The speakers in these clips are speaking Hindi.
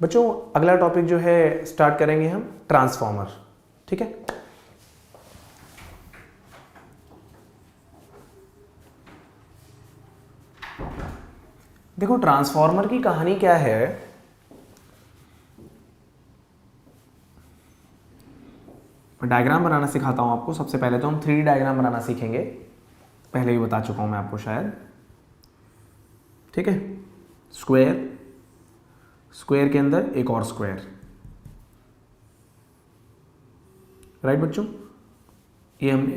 बच्चों अगला टॉपिक जो है स्टार्ट करेंगे हम ट्रांसफॉर्मर। ठीक है, देखो ट्रांसफॉर्मर की कहानी क्या है। मैं डायग्राम बनाना सिखाता हूं आपको। सबसे पहले तो हम 3D डायग्राम बनाना सीखेंगे, पहले ही बता चुका हूं मैं आपको शायद। ठीक है, स्क्वायर, स्क्वायर के अंदर एक और स्क्वायर, राइट बच्चों। ये हमने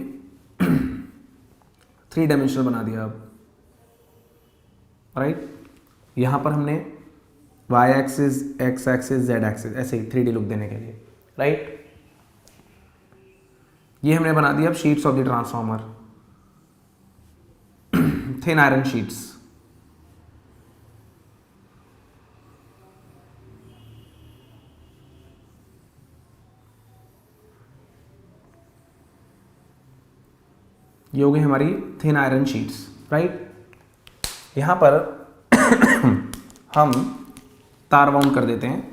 3 डायमेंशनल बना दिया अब, राइट। यहां पर हमने y axis, x axis, z axis, ऐसे ही 3D लुक देने के लिए, राइट। ये हमने बना दिया अब sheets of the transformer, thin iron sheets. ये हो गई हमारी थिन आयरन शीट्स, राइट। यहां पर हम तार बाउंड कर देते हैं,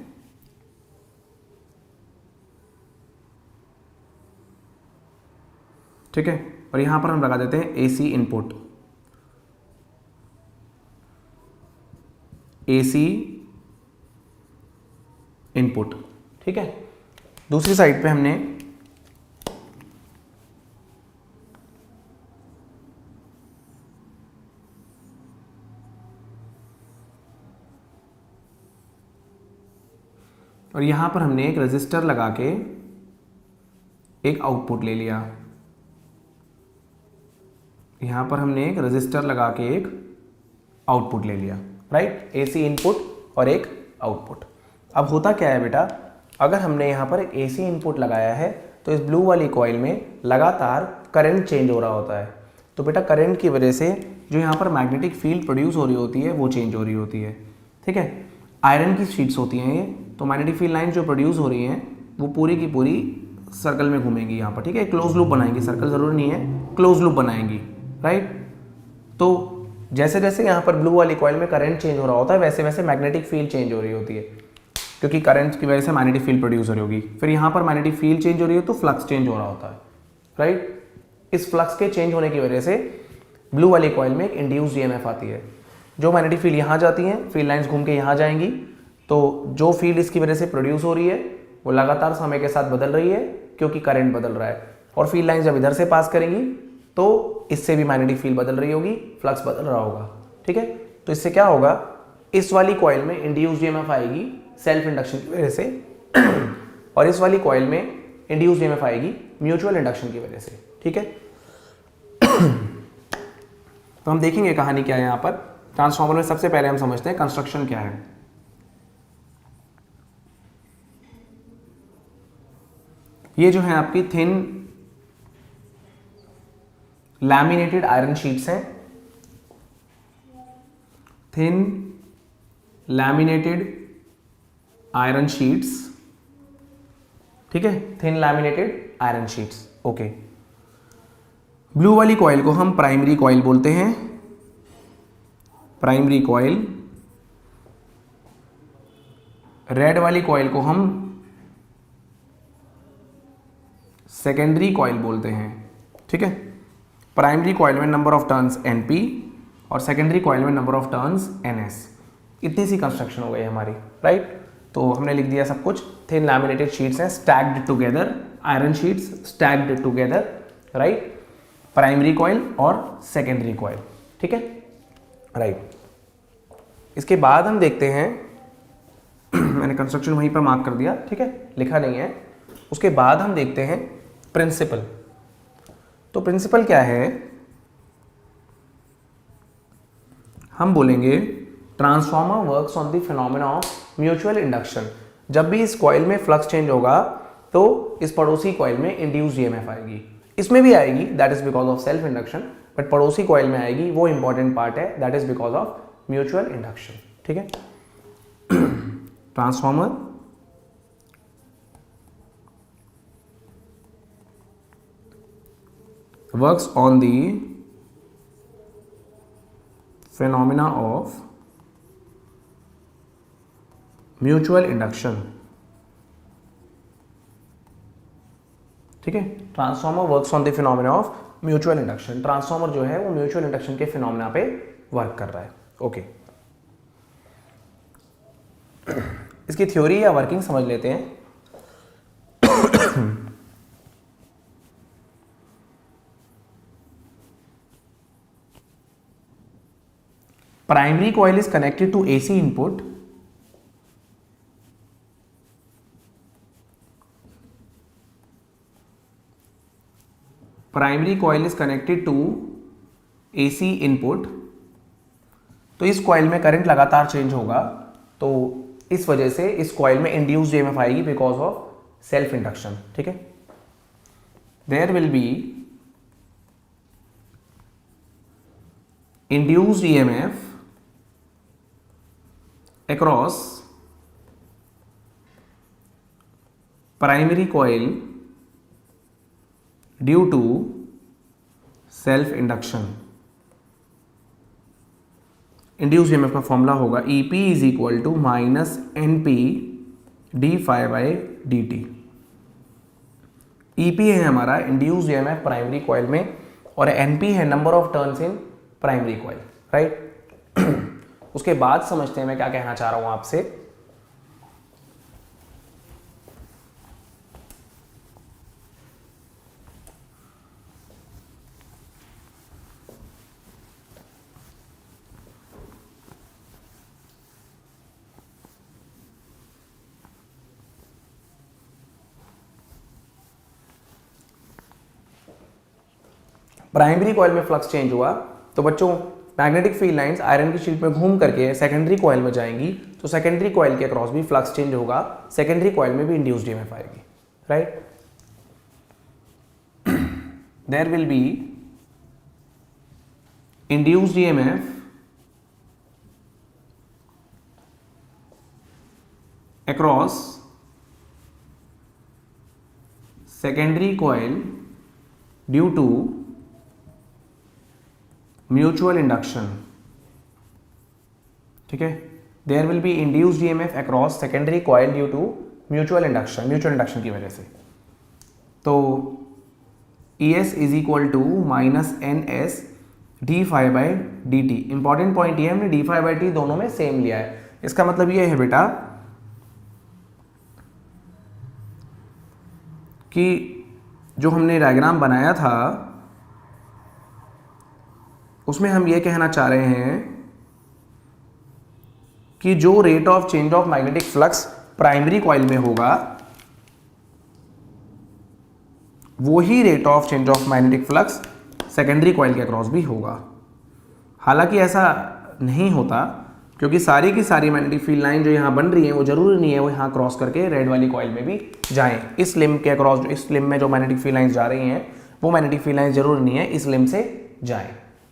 ठीक है। और यहां पर हम लगा देते हैं एसी इनपुट, एसी इनपुट, ठीक है। दूसरी साइड पे हमने और यहां पर हमने एक रेजिस्टर लगा के एक आउटपुट ले लिया। यहां पर हमने एक रेजिस्टर लगा के एक आउटपुट ले लिया, राइट। एसी इनपुट और एक आउटपुट। अब होता क्या है बेटा, अगर हमने यहां पर एक एसी इनपुट लगाया है तो इस ब्लू वाली कॉइल में लगातार करंट चेंज हो रहा होता है। तो बेटा करंट की वजह से जो यहाँ पर मैग्नेटिक फील्ड प्रोड्यूस हो रही होती है वो चेंज हो रही होती है, ठीक है। आयरन की शीट्स होती हैं ये, तो मैग्नेटिक फील्ड लाइन जो प्रोड्यूस हो रही हैं वो पूरी की पूरी सर्कल में घूमेंगी यहाँ पर, ठीक है। क्लोज लूप बनाएंगी, सर्कल जरूरी नहीं है, क्लोज लूप बनाएंगी, राइट। तो जैसे जैसे यहाँ पर ब्लू वाली कॉइल में करंट चेंज हो रहा होता है वैसे वैसे मैग्नेटिक फील्ड चेंज हो रही होती है, क्योंकि करंट की वजह से मैग्नेटिक फील्ड प्रोड्यूस हो रही होगी। फिर यहाँ पर मैग्नेटिक फील्ड चेंज हो रही है तो फ्लक्स चेंज हो रहा होता है, राइट। इस फ्लक्स के चेंज होने की वजह से ब्लू वाली कॉइल में एक इंड्यूस्ड ईएमएफ आती है। जो मैग्नेटिक फील्ड यहाँ जाती हैं, फील्ड लाइंस घूम के यहाँ जाएंगी, तो जो फील्ड इसकी वजह से प्रोड्यूस हो रही है वो लगातार समय के साथ बदल रही है क्योंकि करंट बदल रहा है। और फील्ड लाइंस जब इधर से पास करेंगी तो इससे भी मैग्नेटिक फील्ड बदल रही होगी, फ्लक्स बदल रहा होगा, ठीक है। तो इससे क्या होगा, इस वाली कॉइल में इंड्यूस्ड ईएमएफ आएगी सेल्फ इंडक्शन की वजह से और इस वाली कॉइल में इंड्यूस्ड ईएमएफ आएगी म्यूचुअल इंडक्शन की वजह से, ठीक है। तो हम देखेंगे कहानी क्या है यहाँ पर। ट्रांसफार्मर में सबसे पहले हम समझते हैं कंस्ट्रक्शन क्या है। ये जो है आपकी थिन लैमिनेटेड आयरन शीट्स हैं, थिन लैमिनेटेड आयरन शीट्स, ठीक है, thin laminated iron sheets, okay. Blue वाली कॉइल को हम प्राइमरी कॉइल बोलते हैं, प्राइमरी कॉइल। रेड वाली कॉइल को हम सेकेंडरी कॉइल बोलते हैं, ठीक है। प्राइमरी कॉइल में नंबर ऑफ टर्न्स NP और सेकेंडरी कॉइल में नंबर ऑफ टर्न्स NS। इतनी सी कंस्ट्रक्शन हो गई हमारी, राइट। तो हमने लिख दिया सब कुछ। थिन लैमिनेटेड शीट्स हैं, stacked together, iron sheets stacked together, right. Primary coil और सेकेंडरी कॉइल, ठीक है, राइट। इसके बाद हम देखते हैं मैंने कंस्ट्रक्शन वहीं पर मार्क कर दिया, ठीक है, लिखा नहीं है। उसके बाद हम देखते हैं प्रिंसिपल। तो प्रिंसिपल क्या है, हम बोलेंगे transformer works on the phenomena of mutual induction. जब भी इस कॉइल में फ्लक्स चेंज होगा तो इस पड़ोसी कॉइल में इंड्यूस्ड ईएमएफ आएगी, इसमें भी आएगी, that is because of self induction, but पड़ोसी कॉइल में आएगी, वो इंपॉर्टेंट पार्ट है, that is because of mutual induction, ठीक है। Transformer works on the phenomena of mutual induction, ठीक है। Transformer works on the phenomena of mutual induction, transformer जो है वो म्यूचुअल इंडक्शन के फिनोमेना पे वर्क कर रहा है। ओके, इसकी थ्योरी या वर्किंग समझ लेते हैं। Primary coil is connected to AC input, primary coil is connected to AC input. तो इस कॉइल में करंट लगातार चेंज होगा, तो इस वजह से इस कॉइल में इंड्यूस्ड ईएमएफ आएगी बिकॉज ऑफ सेल्फ इंडक्शन, ठीक है। There will be induced EMF across primary coil due to self induction। Induced EMF का फॉर्मूला होगा EP is equal to minus NP d phi by d t. EP है हमारा इंड्यूस्ड ईएमएफ प्राइमरी कॉइल में और NP है number of turns in primary coil, right. उसके बाद समझते हैं मैं क्या कहना चाह रहा हूं आपसे। प्राइमरी कॉइल में फ्लक्स चेंज हुआ तो बच्चों मैग्नेटिक फील्ड लाइंस आयरन की शीट में घूम करके सेकेंडरी कॉइल में जाएंगी, तो सेकेंडरी कॉइल के अक्रॉस भी फ्लक्स चेंज होगा, सेकेंडरी कॉइल में भी इंड्यूस्ड ईएमएफ आएगी, right. There will be induced EMF across secondary coil due to mutual induction, ठीक है। There will be induced EMF across secondary coil due to mutual induction की वजह से। तो ES is equal to minus NS d phi by d t. Important point ये हमने डी फाई बाई टी दोनों में सेम लिया है। इसका मतलब ये है बेटा कि जो हमने डायग्राम बनाया था उसमें हम ये कहना चाह रहे हैं कि जो rate of change of magnetic flux primary coil में होगा वो ही rate of change of magnetic flux secondary coil के अक्रॉस भी होगा। हालांकि ऐसा नहीं होता क्योंकि सारी की सारी मैग्नेटिक फील्ड लाइन जो यहाँ बन रही है वो जरूरी नहीं है वो यहाँ क्रॉस करके रेड वाली कॉइल में भी जाएं। इस लिम के अक्रॉस, इस लिम में जो मैग्नेटिक फील्ड लाइंस जा रही हैं वो मैग्नेटिक फील्ड लाइंस जरूरी नहीं है इस लिम से जाएं।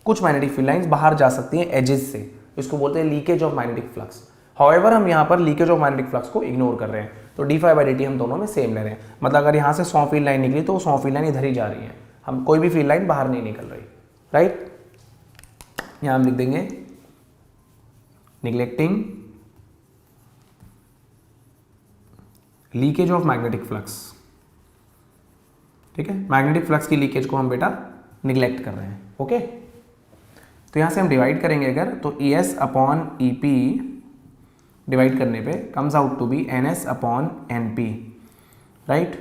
कुछ मैग्नेटिक फील्ड लाइंस बाहर जा सकती हैं एजेस से, इसको बोलते हैं leakage of magnetic flux. However हम यहाँ पर लीकेज ऑफ मैग्नेटिक फ्लक्स को इग्नोर कर रहे हैं, तो d phi by d t हम दोनों में सेम ले रहे हैं। मतलब अगर यहाँ से 100 फील्ड लाइन निकली तो 100 फील्ड लाइन इधर ही जा रही है, हम कोई भी फील्ड लाइन बाहर नहीं निकल रही, राइट। यहाँ हम लिख देंगे neglecting leakage of magnetic flux, ठीक है। मैग्नेटिक फ्लक्स की लीकेज को हम बेटा निगलेक्ट कर रहे हैं, ओके। तो यहाँ से हम डिवाइड करेंगे अगर तो ES अपॉन EP डिवाइड करने पे comes out to be NS upon NP, right.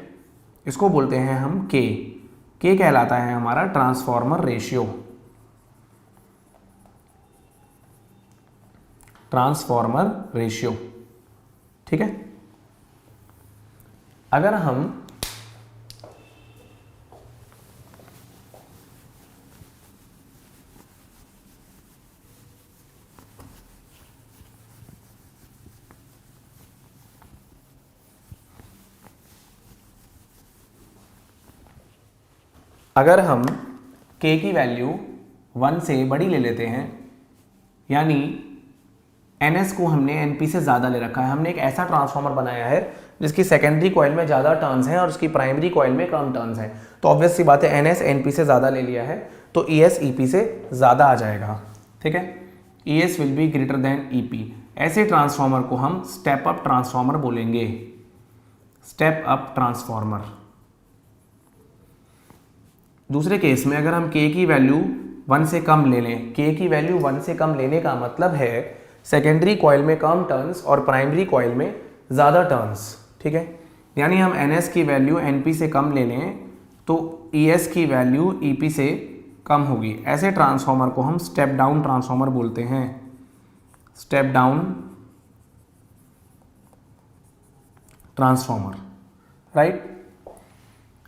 इसको बोलते हैं हम K कहलाता है हमारा ट्रांसफॉर्मर रेशियो, ठीक है। अगर हम K की वैल्यू 1 से बड़ी ले लेते हैं, यानी NS को हमने NP से ज़्यादा ले रखा है। हमने एक ऐसा ट्रांसफॉर्मर बनाया है जिसकी सेकेंडरी कॉइल में ज़्यादा टर्न्स हैं और उसकी प्राइमरी कॉइल में कम टर्न्स हैं, तो ऑब्वियस सी बात है NS NP से ज़्यादा ले लिया है तो ES EP से ज़्यादा आ जाएगा, ठीक है। ES will be greater than EP। ऐसे ट्रांसफॉर्मर को हम स्टेप अप ट्रांसफॉर्मर बोलेंगे, स्टेप अप ट्रांसफॉर्मर। दूसरे केस में अगर हम K की वैल्यू 1 से कम ले लें, K की वैल्यू 1 से कम लेने का मतलब है सेकेंडरी कॉइल में कम टर्न्स और प्राइमरी कॉइल में ज़्यादा टर्न्स, ठीक है। यानी हम NS की वैल्यू NP से कम ले लें तो ES की वैल्यू EP से कम होगी। ऐसे ट्रांसफॉर्मर को हम स्टेप डाउन ट्रांसफॉर्मर बोलते हैं, step down transformer, right.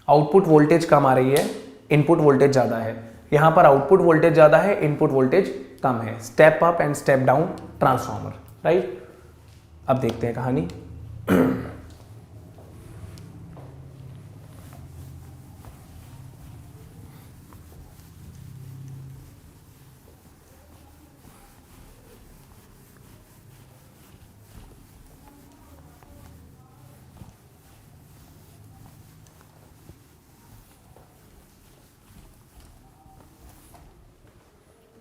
Output voltage कम आ रही है, इनपुट वोल्टेज ज़्यादा है। यहाँ पर आउटपुट वोल्टेज ज़्यादा है, इनपुट वोल्टेज कम है। Step up and step down transformer, right. अब देखते हैं कहानी।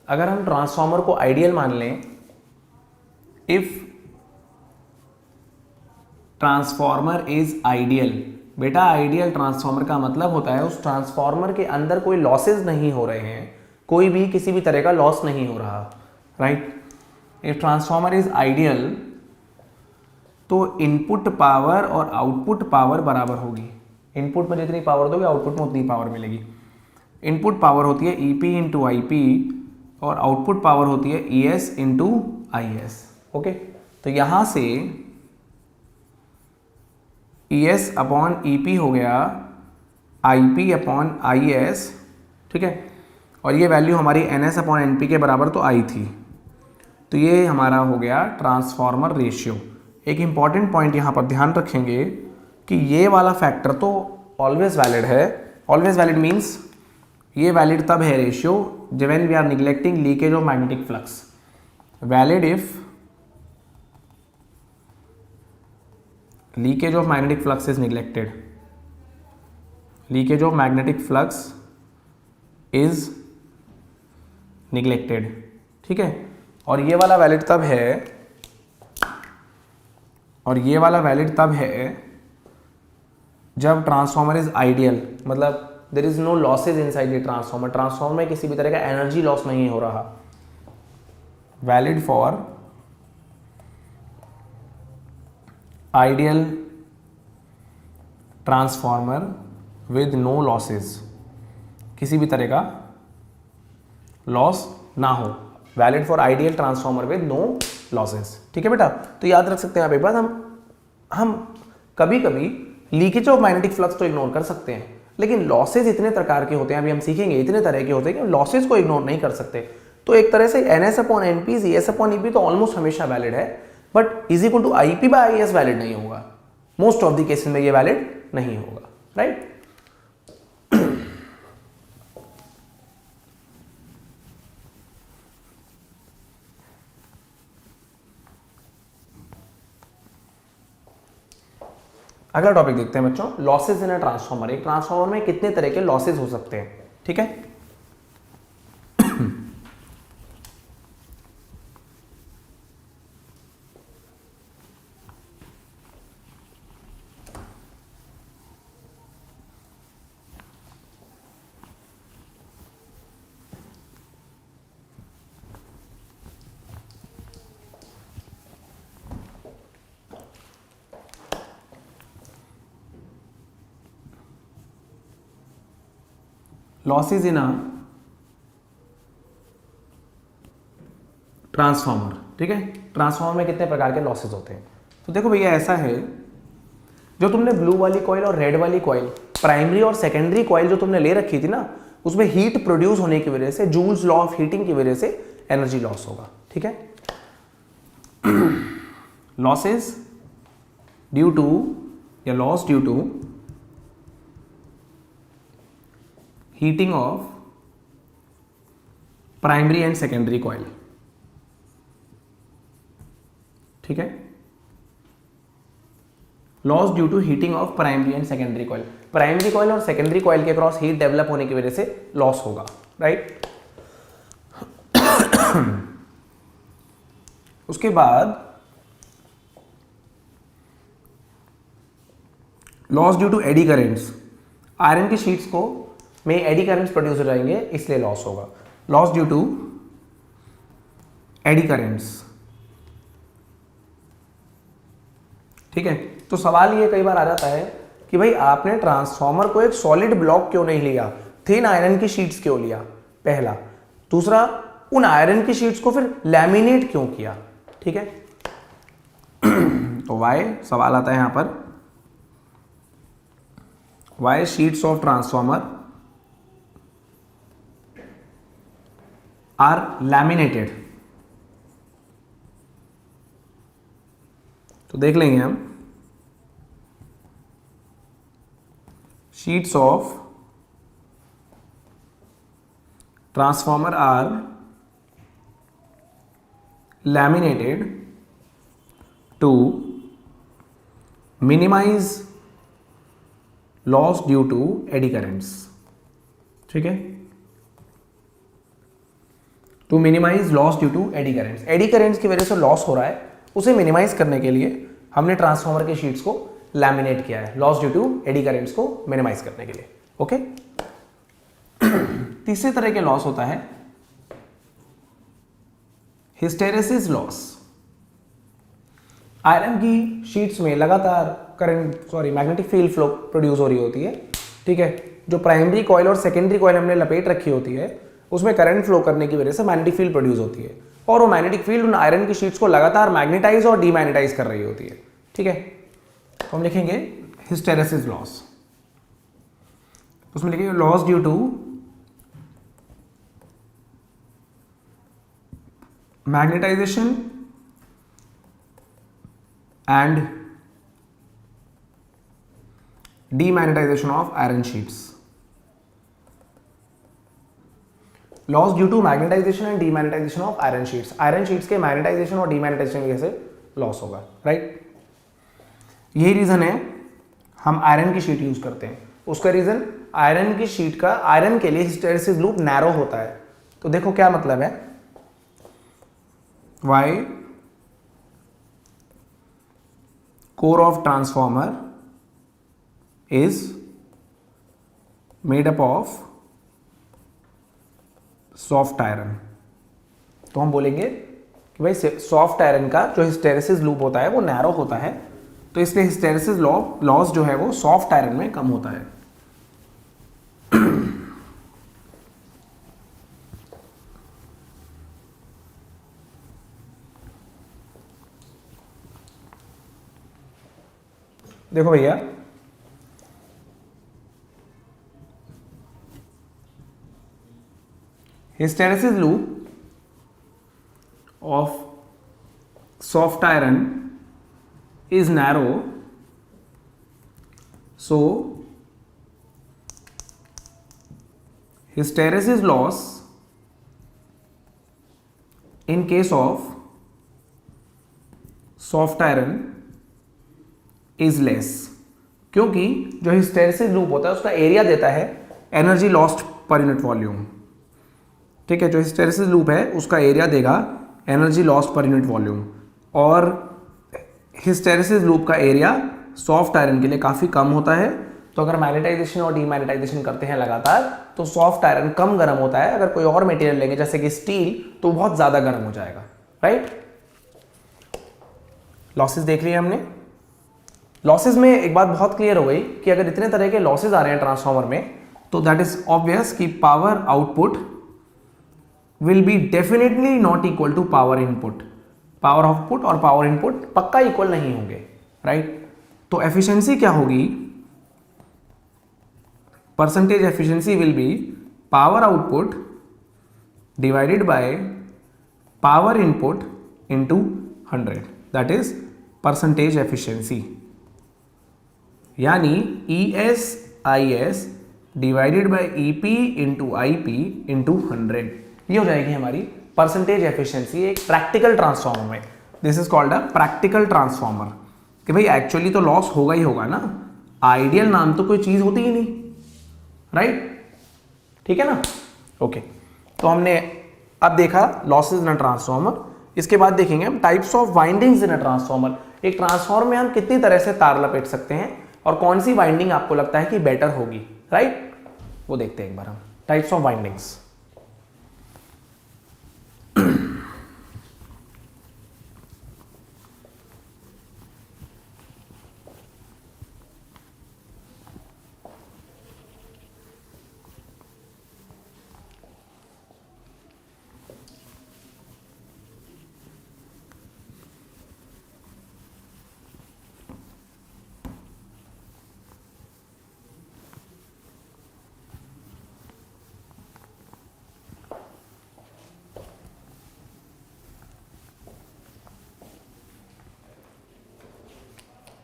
अगर हम ट्रांसफॉर्मर को आइडियल मान लें, इफ ट्रांसफॉर्मर इज आइडियल, बेटा आइडियल ट्रांसफॉर्मर का मतलब होता है उस ट्रांसफॉर्मर के अंदर कोई लॉसेज नहीं हो रहे हैं, कोई भी किसी भी तरह का लॉस नहीं हो रहा, right. If transformer is ideal तो इनपुट पावर और आउटपुट पावर बराबर होगी। इनपुट में जितनी पावर दोगे आउटपुट में उतनी पावर मिलेगी। इनपुट पावर होती है EP इंटू IP और आउटपुट पावर होती है ES इंटू IS, ओके। तो यहां से ES अपॉन EP हो गया IP अपॉन IS, ठीक है। और ये वैल्यू हमारी NS अपॉन NP के बराबर तो आई थी, तो ये हमारा हो गया ट्रांसफॉर्मर रेशियो। एक इंपॉर्टेंट पॉइंट यहाँ पर ध्यान रखेंगे कि ये वाला फैक्टर तो ऑलवेज वैलिड है। ऑलवेज वैलिड मीन्स ये वैलिड तब है ratio when we are neglecting leakage of magnetic flux. Valid if leakage of magnetic flux is neglected, leakage of magnetic flux is neglected, ठीक है। और ये वाला वैलिड तब है, और ये वाला वैलिड तब है जब ट्रांसफॉर्मर इज आइडियल, मतलब there is no losses inside the transformer, transformer में किसी भी तरह का एनर्जी लॉस नहीं हो रहा। Valid for ideal transformer with no losses, किसी भी तरह का लॉस ना हो। Valid for ideal transformer with no losses, ठीक है बेटा। तो याद रख सकते हैं आप एक बात, हम कभी कभी लीकेज ऑफ मैग्नेटिक फ्लक्स तो इग्नोर कर सकते हैं, लेकिन लॉसेज इतने प्रकार के होते हैं, अभी हम सीखेंगे, इतने तरह के होते हैं कि लॉसेज को इग्नोर नहीं कर सकते। तो एक तरह से NS upon NP, ES upon EP तो ऑलमोस्ट हमेशा वैलिड है, but is equal to IP by IS valid नहीं होगा। मोस्ट ऑफ द केसेस में ये वैलिड नहीं होगा, राइट। अगला टॉपिक देखते हैं बच्चों, लॉसेज इन अ ट्रांसफॉर्मर। एक ट्रांसफॉर्मर में कितने तरह के लॉसेज हो सकते हैं, ठीक है। लॉसेज इन अ ट्रांसफॉर्मर, ठीक है। ट्रांसफॉर्मर में कितने प्रकार के लॉसेज होते हैं, तो देखो भैया ऐसा है, जो तुमने ब्लू वाली कॉइल और रेड वाली कॉइल, प्राइमरी और सेकेंडरी कॉइल जो तुमने ले रखी थी ना, उसमें हीट प्रोड्यूस होने की वजह से, जूल्स लॉ ऑफ हीटिंग की वजह से एनर्जी लॉस होगा, ठीक है। लॉसेज ड्यू टू या loss due to heating of primary and secondary coil, ठीक है। Loss due to heating of primary and secondary coil, primary coil और सेकेंडरी कॉइल के क्रॉस हीट डेवलप होने की वजह से लॉस होगा, राइट। उसके बाद loss due to eddy currents, iron की शीट्स को में एडी करेंट्स प्रोड्यूस हो जाएंगे इसलिए लॉस होगा, loss due to eddy currents. ठीक है, तो सवाल ये कई बार आ जाता है कि भाई आपने ट्रांसफॉर्मर को एक सॉलिड ब्लॉक क्यों नहीं लिया, थिन आयरन की शीट्स क्यों लिया, पहला। दूसरा, उन आयरन की शीट्स को फिर लैमिनेट क्यों किया। ठीक है, तो वाई सवाल आता है यहां पर, why sheets of transformer are laminated. तो देख लेंगे हम, sheets of transformer are laminated to minimise loss due to eddy currents. ठीक है, to minimise loss due to eddy currents, eddy currents की वजह से लॉस हो रहा है, उसे मिनिमाइज करने के लिए हमने ट्रांसफॉर्मर के शीट्स को लैमिनेट किया है, loss due to eddy currents को मिनिमाइज करने के लिए। ओके, तीसरे तरह के लॉस होता है हिस्टेरेसिस लॉस। आयरन की शीट्स में लगातार मैग्नेटिक फील्ड फ्लो प्रोड्यूस हो रही होती है। ठीक है, जो प्राइमरी कॉइल और सेकेंडरी कॉइल हमने लपेट रखी होती है उसमें करंट फ्लो करने की वजह से मैग्नेटिक फील्ड प्रोड्यूस होती है, और वो मैग्नेटिक फील्ड उन आयरन की शीट्स को लगातार मैग्नेटाइज और डीमैग्नेटाइज कर रही होती है। ठीक है, तो हम लिखेंगे हिस्टेरेसिस लॉस, उसमें लिखेंगे loss due to magnetisation and demagnetisation of iron sheets. Loss due to magnetisation and demagnetisation of iron sheets, iron sheets के मैग्नेटाइजेशन और डीमैग्नेटाइजेशन की वजह से लॉस होगा। राइट, यही रीजन है हम आयरन की शीट यूज करते हैं। उसका रीजन, आयरन की शीट का आयरन के लिए हिस्टेरेसिस लूप नैरो होता है। तो देखो क्या मतलब है, why core of transformer is made up of soft iron. तो हम बोलेंगे कि भाई सॉफ्ट आयरन का जो हिस्टेरेसिस लूप होता है वो नैरो होता है, तो इसलिए हिस्टेरेसिस लॉस जो है वो सॉफ्ट आयरन में कम होता है। देखो भैया, hysteresis loop of soft iron is narrow, so hysteresis loss in case of soft iron is less, क्योंकि जो हिस्टेरेसिस लूप होता है उसका एरिया देता है energy lost per unit volume. ठीक है, जो हिस्टेरेसिस लूप है उसका एरिया देगा energy lost per unit volume, और हिस्टेरेसिस लूप का एरिया सॉफ्ट आयरन के लिए काफ़ी कम होता है। तो अगर मैग्नेटाइजेशन और डीमैग्नेटाइजेशन करते हैं लगातार तो सॉफ्ट आयरन कम गर्म होता है, अगर कोई और मटेरियल लेंगे जैसे कि स्टील तो बहुत ज़्यादा गर्म हो जाएगा। राइट, लॉसेस देख लिए हमने। लॉसेस में एक बात बहुत क्लियर हो गई कि अगर इतने तरह के लॉसेस आ रहे हैं ट्रांसफॉर्मर में तो दैट इज ऑब्वियस कि power output will be definitely not equal to power input. Power output और पावर इनपुट पक्का इक्वल नहीं होंगे। राइट, तो एफिशिएंसी क्या होगी, percentage efficiency will be power output divided by power input into 100, that is percentage efficiency, यानी ES/IS divided by EP into IP into 100, ये हो जाएगी हमारी परसेंटेज एफिशिएंसी एक प्रैक्टिकल ट्रांसफॉर्मर में। This is called a practical transformer, कि भाई एक्चुअली तो लॉस होगा ही होगा ना, आइडियल नाम तो कोई चीज होती ही नहीं। राइट, ठीक है ना। ओके, तो हमने अब देखा लॉसेस इन अ ट्रांसफॉर्मर। इसके बाद देखेंगे हम types of windings in a transformer. एक ट्रांसफॉर्मर में हम कितनी तरह से तार लपेट सकते हैं और कौन सी वाइंडिंग आपको लगता है कि बेटर होगी, राइट? वो देखते हैं एक बार हम, टाइप्स ऑफ वाइंडिंग्स।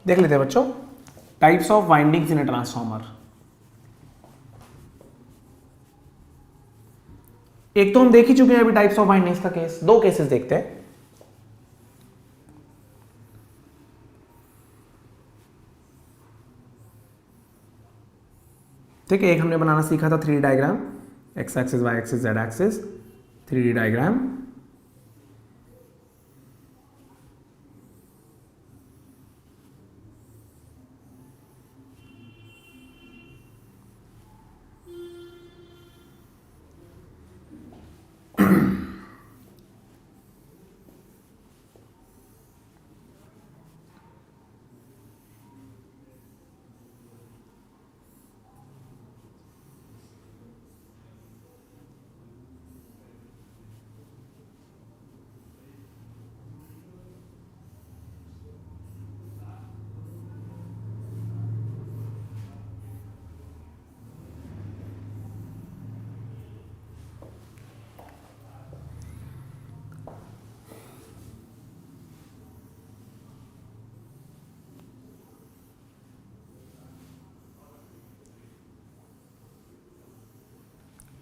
देख लेते हैं बच्चों, types of windings in A transformer. एक तो हम देख ही चुके हैं अभी टाइप्स ऑफ वाइंडिंग्स का केस, दो केसेस देखते हैं। ठीक है, एक हमने बनाना सीखा था 3D diagram, X axis, Y axis, Z axis, 3D diagram.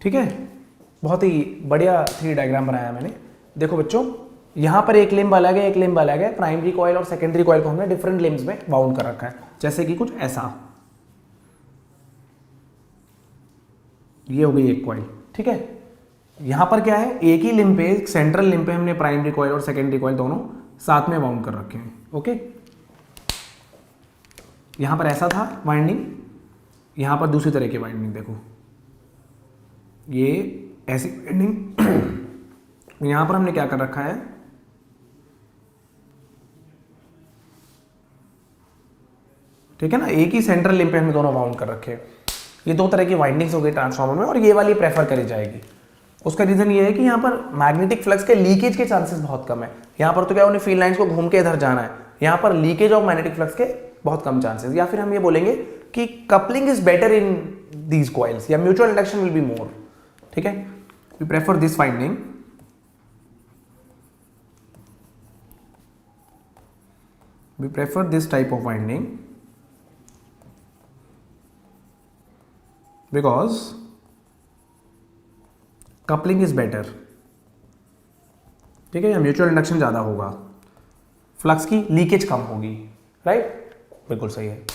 ठीक है, बहुत ही बढ़िया 3D डायग्राम बनाया मैंने। देखो बच्चों, यहाँ पर एक लिम्ब अलग है, एक लिम्ब अलग है। प्राइमरी कॉइल और सेकेंडरी कॉइल को हमने डिफरेंट लिम्ब्स में बाउंड कर रखा है, जैसे कि कुछ ऐसा। ये हो गई एक कॉइल। ठीक है, यहाँ पर क्या है, एक ही लिम्ब पे, सेंट्रल लिम्ब पे हमने प्राइमरी कॉइल और सेकेंडरी कॉइल दोनों साथ में बाउंड कर रखे हैं। ओके, यहाँ पर ऐसा था वाइंडिंग, यहाँ पर दूसरी तरह की वाइंडिंग। देखो ये ऐसी वाइंडिंग, यहाँ पर हमने क्या कर रखा है, ठीक है ना, एक ही सेंट्रल लिम्ब पे हमने दोनों बाउंड कर रखे हैं। ये दो तरह की वाइंडिंग्स हो गई ट्रांसफार्मर में, और ये वाली प्रेफर करी जाएगी। उसका रीजन ये है कि यहाँ पर मैग्नेटिक फ्लक्स के लीकेज के चांसेस बहुत कम है। यहाँ पर तो क्या, उन्हें फील्ड लाइंस को घूम के इधर जाना है, यहाँ पर लीकेज ऑफ मैग्नेटिक फ्लक्स के बहुत कम चांसेस। या फिर हम ये बोलेंगे कि coupling is better in these coils, या mutual induction will be more. ठीक है, we prefer this winding, we prefer this type of winding because coupling is better। ठीक है, या म्यूचुअल इंडक्शन ज़्यादा होगा, फ्लक्स की लीकेज कम होगी। राइट, बिल्कुल सही है।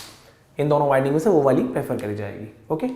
इन दोनों वाइंडिंग में से वो वाली प्रेफर करी जाएगी। ओके।